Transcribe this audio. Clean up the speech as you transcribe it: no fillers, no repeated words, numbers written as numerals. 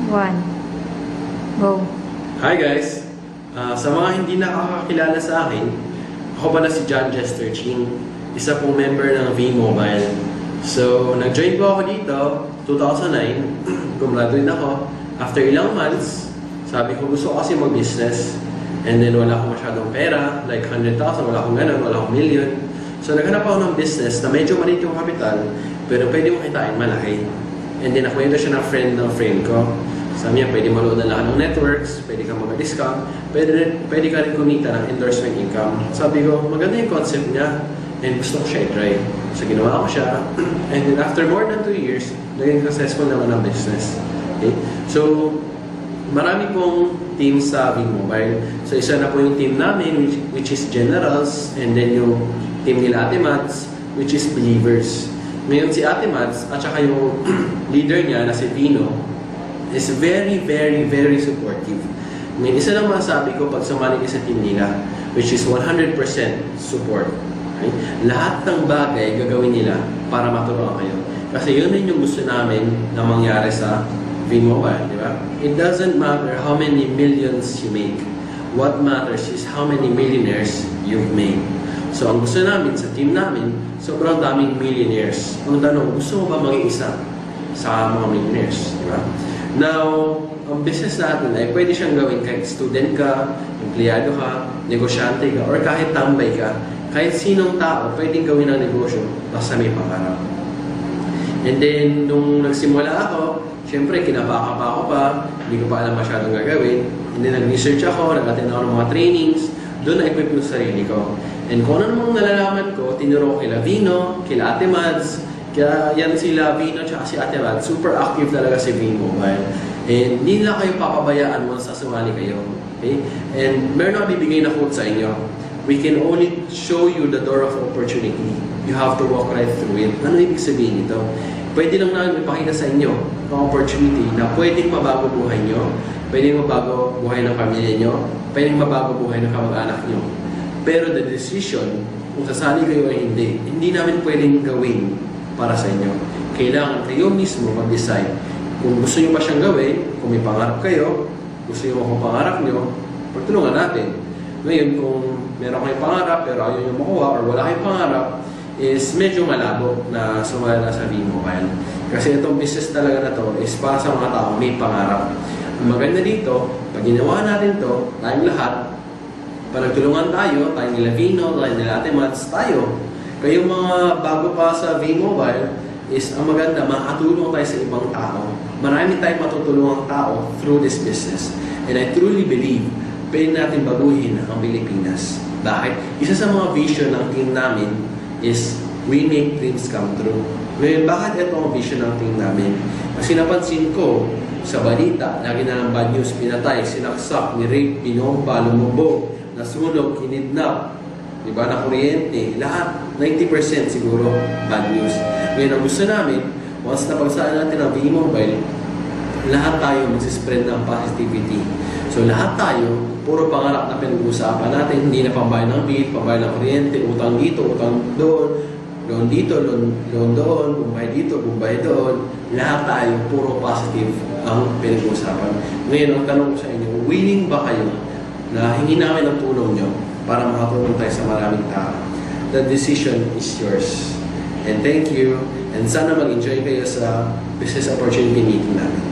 One. Go. Hi guys! Sa mga hindi nakakakilala sa akin, ako pala si John Jester Ching, isa pong member ng V-Mobile. So, nag-join po ako dito, 2009, gumraduate ako. After ilang months, sabi ko gusto ko kasi mag-business. And then wala akong masyadong pera, like 100,000, wala akong ganun, wala akong million. So, naghanap ako ng business na medyo maliit yung kapital, pero pwede mo kitain malaki. And then, nakwento siya ng friend ko. Sabi niya, pwede malood na lahat ng networks, pwede ka mag-discount, pwede ka rin kumita ng endorsement income. Sabi ko, maganda yung concept niya, and gusto ko siya i-try. So, ginawa ko siya. And then, after more than 2 years, naging successful naman ang business. Okay? So, marami pong team sa V-Mobile. So, isa na po yung team namin, which is Generals, and then yung team nila Ate Mads, which is Believers. Ngayon si Ate Mads, at saka yung leader niya na si Pino, is very, very, very supportive. May isa lang masabi ko pag sumali ka sa team nila, which is 100% support. Okay? Lahat ng bagay gagawin nila para matulungan kayo. Kasi yun din yung gusto namin na mangyari sa V-Mobile, di ba? It doesn't matter how many millions you make. What matters is how many millionaires you've made. So, ang gusto namin sa team namin, sobrang daming millionaires. Ang tanong, gusto mo ba maging isa sa mga millionaires, di ba? Now, ang business natin ay pwede siyang gawin kahit student ka, empleyado ka, negosyante ka, or kahit tambay ka. Kahit sinong tao, pwedeng gawin ang negosyo basta may pangarap. And then, nung nagsimula ako, syempre, kinabaka pa ako pa, hindi ko pa alam masyadong gagawin. And then, nag-research ako, nag-attend ako ng mga trainings, doon na-equip yung sarili ko. And kung ano namang nalalaman ko, tinuro ko kila Vino, kila Ate Mads, kaya yan sila Vino at si Ate Mads, super active talaga si V-Mobile. And hindi na kayo papabayaan once sasumali kayo. Okay? And meron ako bibigay na quote sa inyo. We can only show you the door of opportunity. You have to walk right through it. Ano ibig sabihin nito? Pwede lang namin ipakita sa inyo ang opportunity na pwedeng mabago buhay nyo, pwedeng mabago buhay ng pamilya nyo, pwedeng mabago buhay ng kamag-anak nyo. Pero the decision, kung sasali kayo o hindi namin pwedeng gawin para sa inyo. Kailangan kayo mismo mag-decide kung gusto nyo pa siyang gawin, kung may pangarap kayo, gusto nyo kung pangarap nyo, pagtulungan natin. Ngayon, kung meron kayong pangarap pero ayaw nyo makuha or wala kayong pangarap, is medyo malabo na sumala na sa V-Mobile. Kasi itong business talaga na to is para sa mga tao may pangarap. Ang maganda dito, pag ginawa natin to, tayong lahat, panagtulungan tayo, tayong nila Vino, tayong nila Ate Mads, tayo. Kayong mga bago pa sa V-Mobile is ang maganda, makatulong tayo sa ibang tao. Marami tayong matutulungang tao through this business. And I truly believe, pwede natin baguhin ang Pilipinas. Bakit? Isa sa mga vision ng team namin is we make dreams come true. Ngayon, bakit ito ang vision ng team namin? Kasi napansin ko sa balita, lagi na ng bad news, pinatay, sinaksak, ni-rape, pinomba, lumubog, nasunog, kinidnap, diba, na kuryente, lahat, 90% siguro bad news. Ngayon, ang gusto namin, once na pagsaan natin ang V-Mobile, lahat tayo magsispread ng positivity. So, lahat tayo, puro pangarap na pinag-uusapan natin, hindi na pambayad ng bill, pambayad ng kuryente, utang dito, utang doon, loan dito, loan doon, bumbay dito, bumbay doon. Lahat tayo, puro positive ang pinag-uusapan. Ngayon, ang tanong ko sa inyo, willing ba kayo na hingin namin ang tulong nyo para makatulong tayo sa maraming tao? The decision is yours. And thank you. And sana mag-enjoy kayo sa business opportunity meeting natin.